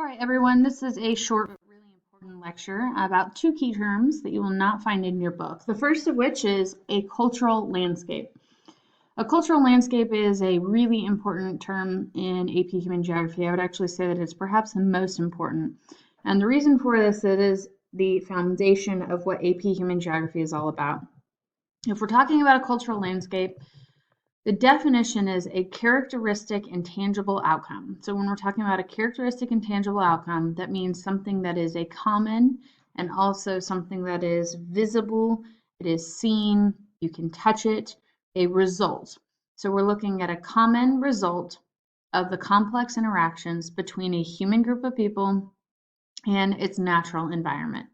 All right, everyone, this is a short but really important lecture about two key terms that you will not find in your book. The first of which is a cultural landscape. A cultural landscape is a really important term in AP Human Geography. I would actually say that it's perhaps the most important. And the reason for this, it is the foundation of what AP Human Geography is all about. If we're talking about a cultural landscape, the definition is a characteristic and tangible outcome. So when we're talking about a characteristic and tangible outcome, that means something that is a common and also something that is visible, it is seen, you can touch it, a result. So we're looking at a common result of the complex interactions between a human group of people and its natural environment.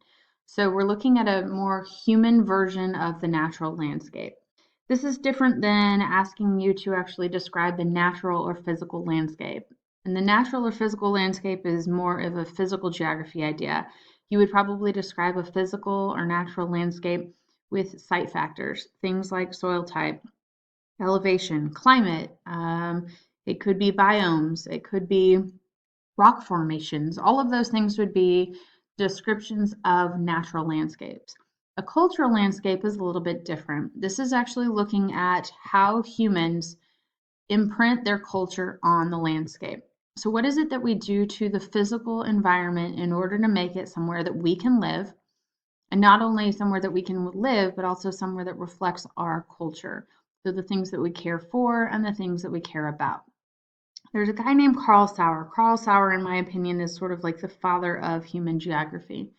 So we're looking at a more human version of the natural landscape. This is different than asking you to actually describe the natural or physical landscape. And the natural or physical landscape is more of a physical geography idea. You would probably describe a physical or natural landscape with site factors, things like soil type, elevation, climate. It could be biomes, it could be rock formations. All of those things would be descriptions of natural landscapes. A cultural landscape is a little bit different. This is actually looking at how humans imprint their culture on the landscape. So, what is it that we do to the physical environment in order to make it somewhere that we can live? And not only somewhere that we can live, but also somewhere that reflects our culture. So, the things that we care for and the things that we care about. There's a guy named Carl Sauer. Carl Sauer, in my opinion, is sort of like the father of human geography.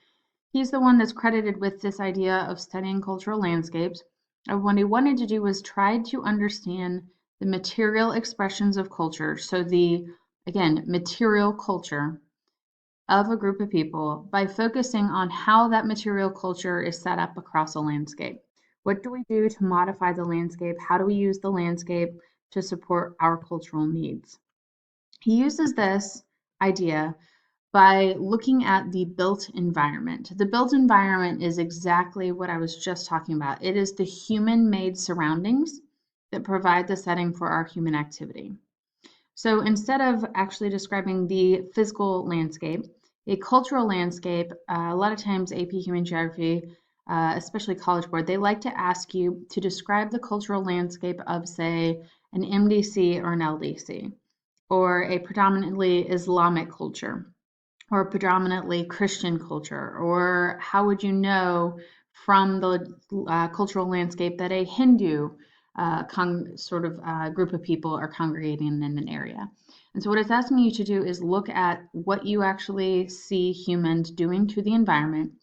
He's the one that's credited with this idea of studying cultural landscapes. And what he wanted to do was try to understand the material expressions of culture. So the, again, material culture of a group of people by focusing on how that material culture is set up across a landscape. What do we do to modify the landscape? How do we use the landscape to support our cultural needs? He uses this idea by looking at the built environment. The built environment is exactly what I was just talking about. It is the human-made surroundings that provide the setting for our human activity. So instead of actually describing the physical landscape, a cultural landscape, a lot of times AP Human Geography, especially College Board, they like to ask you to describe the cultural landscape of, say, an MDC or an LDC, or a predominantly Islamic culture, or a predominantly Christian culture, or how would you know from the cultural landscape that a Hindu group of people are congregating in an area? And so what it's asking you to do is look at what you actually see humans doing to the environment,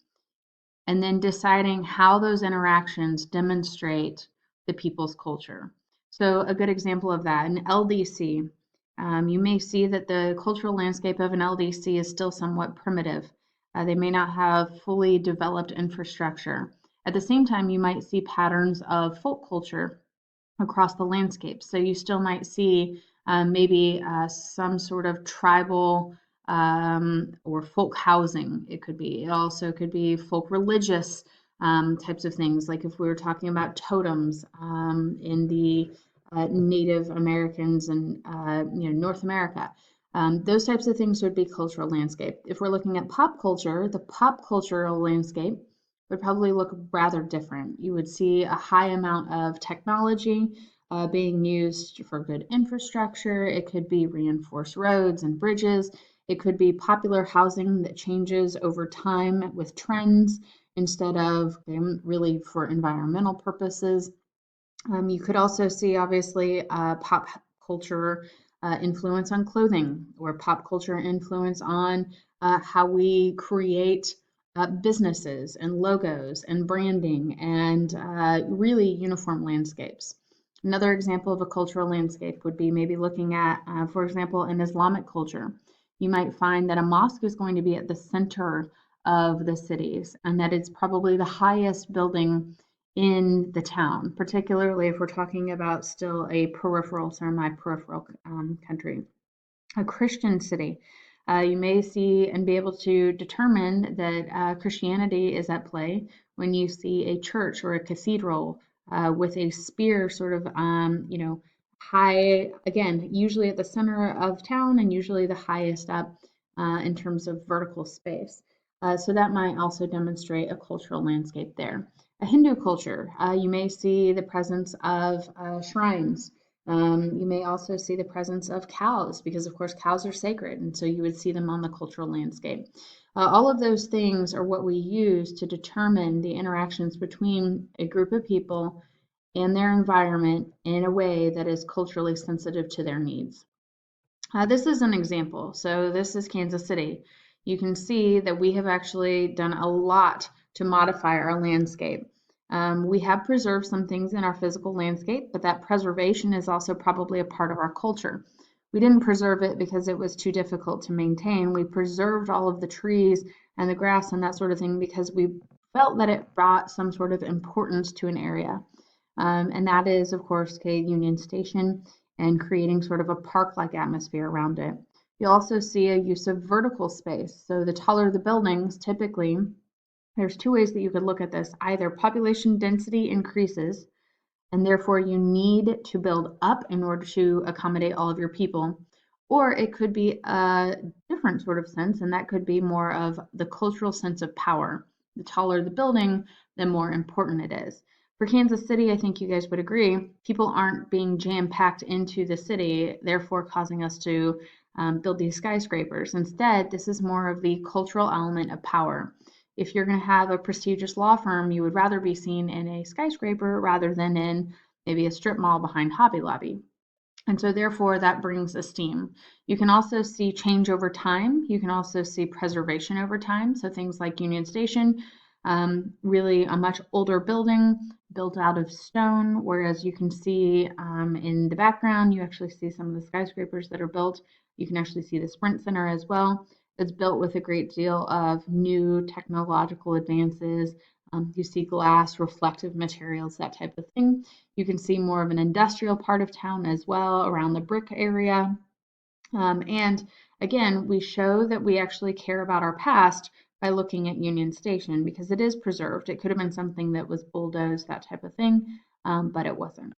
and then deciding how those interactions demonstrate the people's culture. So a good example of that, an LDC, you may see that the cultural landscape of an LDC is still somewhat primitive. They may not have fully developed infrastructure. At the same time, you might see patterns of folk culture across the landscape. So you still might see maybe some sort of tribal or folk housing. It could be. It also could be folk religious types of things. Like if we were talking about totems in the Native Americans and North America. Those types of things would be cultural landscape. If we're looking at pop culture, the pop cultural landscape would probably look rather different. You would see a high amount of technology being used for good infrastructure. It could be reinforced roads and bridges. It could be popular housing that changes over time with trends instead of really for environmental purposes. You could also see, obviously, pop culture influence on clothing, or pop culture influence on how we create businesses and logos and branding and really uniform landscapes. Another example of a cultural landscape would be maybe looking at, for example, an Islamic culture. You might find that a mosque is going to be at the center of the cities, and that it's probably the highest building in the town, particularly if we're talking about still a peripheral, semi-peripheral country. A Christian city, you may see and be able to determine that Christianity is at play when you see a church or a cathedral with a spear sort of, high, again, usually at the center of town and usually the highest up in terms of vertical space. So that might also demonstrate a cultural landscape there. A Hindu culture, you may see the presence of shrines. You may also see the presence of cows because, of course, cows are sacred, and so you would see them on the cultural landscape. All of those things are what we use to determine the interactions between a group of people and their environment in a way that is culturally sensitive to their needs. This is an example. So this is Kansas City. You can see that we have actually done a lot to modify our landscape. We have preserved some things in our physical landscape, but that preservation is also probably a part of our culture. We didn't preserve it because it was too difficult to maintain. We preserved all of the trees and the grass and that sort of thing because we felt that it brought some sort of importance to an area. And that is, of course, Union Station and creating sort of a park-like atmosphere around it. You also see a use of vertical space. So the taller the buildings, typically, there's two ways that you could look at this. Either population density increases, and therefore you need to build up in order to accommodate all of your people. Or it could be a different sort of sense, and that could be more of the cultural sense of power. The taller the building, the more important it is. For Kansas City, I think you guys would agree, people aren't being jam-packed into the city, therefore causing us to build these skyscrapers. Instead, this is more of the cultural element of power. If you're going to have a prestigious law firm, you would rather be seen in a skyscraper rather than in maybe a strip mall behind Hobby Lobby. And so therefore that brings esteem. You can also see change over time. You can also see preservation over time. So things like Union Station, really a much older building built out of stone, whereas you can see in the background, you actually see some of the skyscrapers that are built. You can actually see the Sprint Center as well. It's built with a great deal of new technological advances. You see glass, reflective materials, that type of thing. You can see more of an industrial part of town as well around the brick area. And again, we show that we actually care about our past by looking at Union Station because it is preserved. It could have been something that was bulldozed, that type of thing, but it wasn't.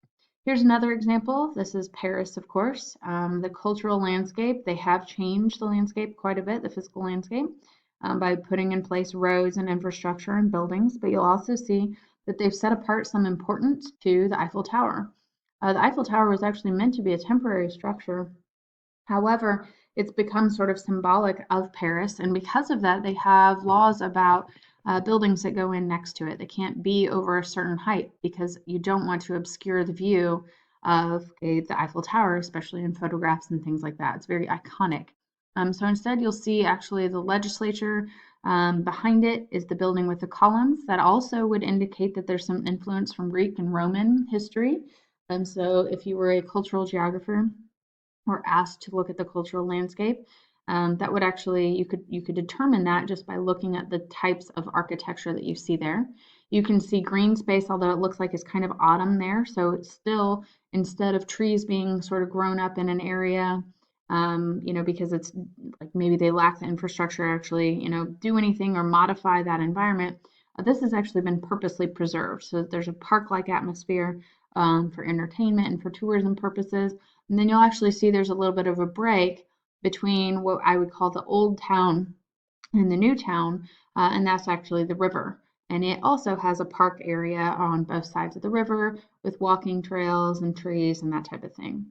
Here's another example. This is Paris, of course. The cultural landscape, they have changed the landscape quite a bit, the physical landscape, by putting in place roads and infrastructure and buildings, but you'll also see that they've set apart some importance to the Eiffel Tower. The Eiffel Tower was actually meant to be a temporary structure. However, it's become sort of symbolic of Paris, and because of that, they have laws about buildings that go in next to it. They can't be over a certain height because you don't want to obscure the view of the Eiffel Tower, especially in photographs and things like that. It's very iconic. So instead, you'll see actually the legislature behind it is the building with the columns. That also would indicate that there's some influence from Greek and Roman history. So if you were a cultural geographer, or asked to look at the cultural landscape, that would actually you could determine that just by looking at the types of architecture that you see there. You can see green space, although it looks like it's kind of autumn there. So it's still, instead of trees being sort of grown up in an area, because it's like maybe they lack the infrastructure actually, do anything or modify that environment. This has actually been purposely preserved so that there's a park-like atmosphere for entertainment and for tourism purposes. And then you'll actually see there's a little bit of a break between what I would call the old town and the new town, and that's actually the river. And it also has a park area on both sides of the river with walking trails and trees and that type of thing.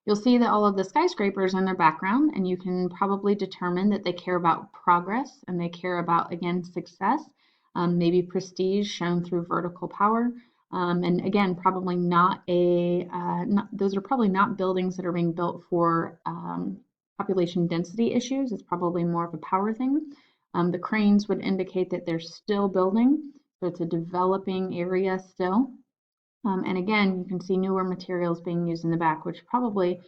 You'll see that all of the skyscrapers in their background, and you can probably determine that they care about progress and they care about, again, success, maybe prestige shown through vertical power. And again, probably those are probably not buildings that are being built for population density issues. It's probably more of a power thing. The cranes would indicate that they're still building, so it's a developing area still. And again, you can see newer materials being used in the back, which probably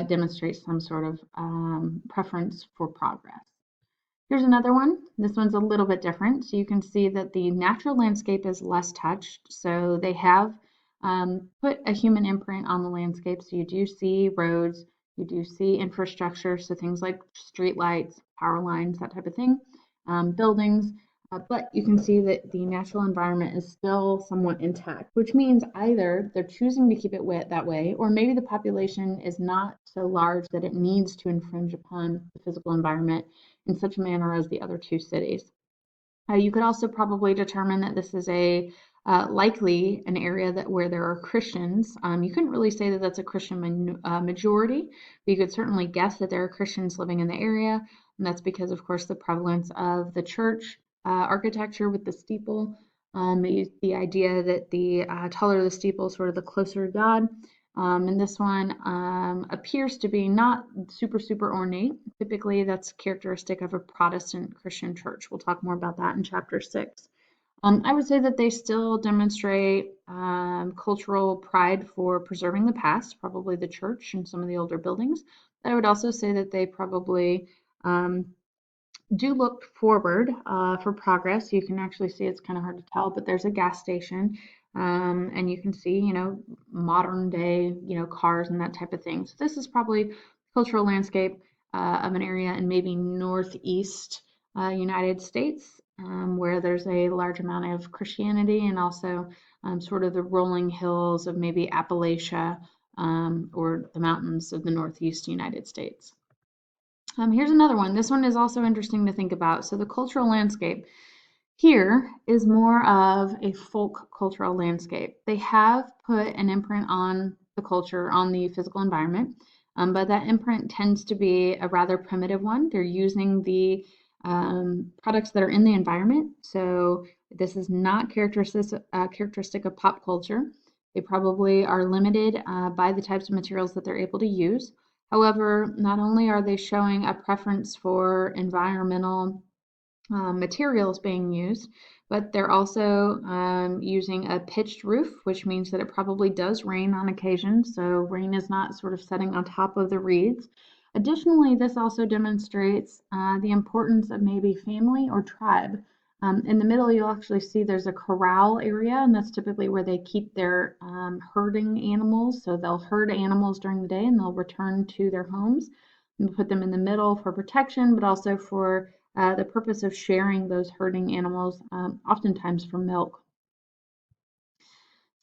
demonstrates some sort of preference for progress. Here's another one. This one's a little bit different. So you can see that the natural landscape is less touched. So they have put a human imprint on the landscape. So you do see roads, you do see infrastructure. So things like street lights, power lines, that type of thing, buildings. But you can see that the natural environment is still somewhat intact, which means either they're choosing to keep it wet that way, or maybe the population is not so large that it needs to infringe upon the physical environment in such a manner as the other two cities. You could also probably determine that this is a likely an area that where there are Christians. You couldn't really say that that's a Christian majority, but you could certainly guess that there are Christians living in the area, and that's because, of course, the prevalence of the church architecture with the steeple, the idea that the taller the steeple, sort of the closer to God. And this one appears to be not super ornate. Typically, that's characteristic of a Protestant Christian church. We'll talk more about that in chapter 6. I would say that they still demonstrate cultural pride for preserving the past, probably the church and some of the older buildings. I would also say that they probably do look forward for progress. You can actually see it's kind of hard to tell, but there's a gas station, and you can see, modern day, cars and that type of thing. So this is probably cultural landscape of an area in maybe northeast United States, where there's a large amount of Christianity and also sort of the rolling hills of maybe Appalachia or the mountains of the northeast United States. Here's another one. This one is also interesting to think about. So the cultural landscape here is more of a folk cultural landscape. They have put an imprint on the culture, on the physical environment, but that imprint tends to be a rather primitive one. They're using the products that are in the environment. So this is not characteristic of pop culture. They probably are limited by the types of materials that they're able to use. However, not only are they showing a preference for environmental materials being used, but they're also using a pitched roof, which means that it probably does rain on occasion, so rain is not sort of setting on top of the reeds. Additionally, this also demonstrates the importance of maybe family or tribe. In the middle, you'll actually see there's a corral area, and that's typically where they keep their herding animals. So they'll herd animals during the day and they'll return to their homes. And put them in the middle for protection, but also for the purpose of sharing those herding animals, oftentimes for milk.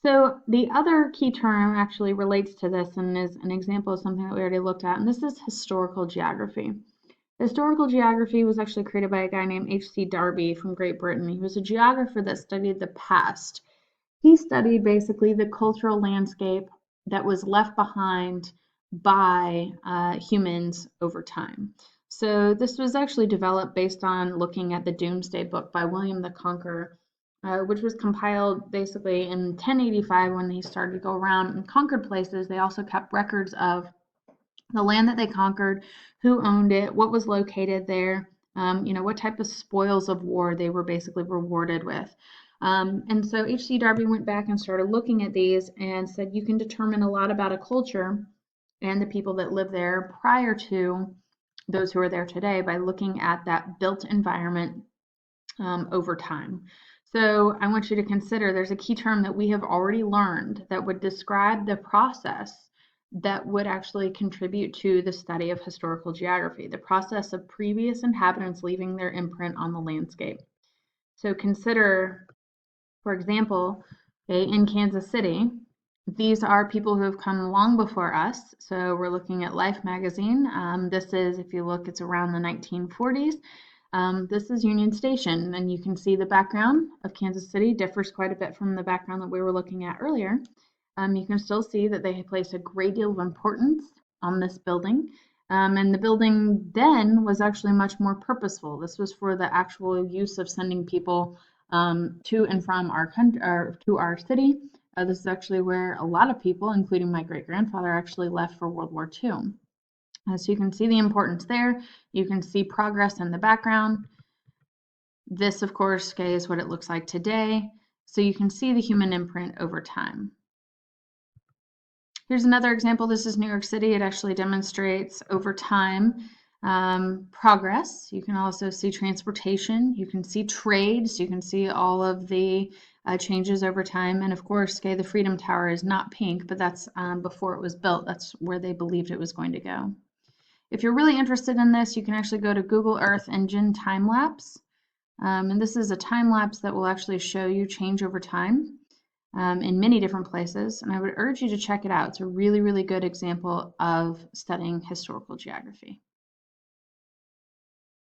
So the other key term actually relates to this and is an example of something that we already looked at, and this is historical geography. Historical geography was actually created by a guy named H.C. Darby from Great Britain. He was a geographer that studied the past. He studied basically the cultural landscape that was left behind by humans over time. So this was actually developed based on looking at the Domesday Book by William the Conqueror, which was compiled basically in 1085 when they started to go around and conquered places. They also kept records of the land that they conquered, who owned it, what was located there, what type of spoils of war they were basically rewarded with. And so H.C. Darby went back and started looking at these and said you can determine a lot about a culture and the people that lived there prior to those who are there today by looking at that built environment over time. So I want you to consider there's a key term that we have already learned that would describe the process that would actually contribute to the study of historical geography, the process of previous inhabitants leaving their imprint on the landscape. So consider, for example, in Kansas City, these are people who have come long before us. So we're looking at Life magazine. This is, if you look, it's around the 1940s. This is Union Station, and you can see the background of Kansas City differs quite a bit from the background that we were looking at earlier. You can still see that they place a great deal of importance on this building. And the building then was actually much more purposeful. This was for the actual use of sending people to and from our country, or to our city. This is actually where a lot of people, including my great-grandfather, actually left for World War II. So you can see the importance there. You can see progress in the background. This, of course, is what it looks like today. So you can see the human imprint over time. Here's another example. This is New York City. It actually demonstrates over time progress. You can also see transportation. You can see trade. So you can see all of the changes over time. And of course, the Freedom Tower is not pink, but that's before it was built. That's where they believed it was going to go. If you're really interested in this, you can actually go to Google Earth Engine time lapse. And this is a time lapse that will actually show you change over time in many different places. And I would urge you to check it out. It's a really, really good example of studying historical geography.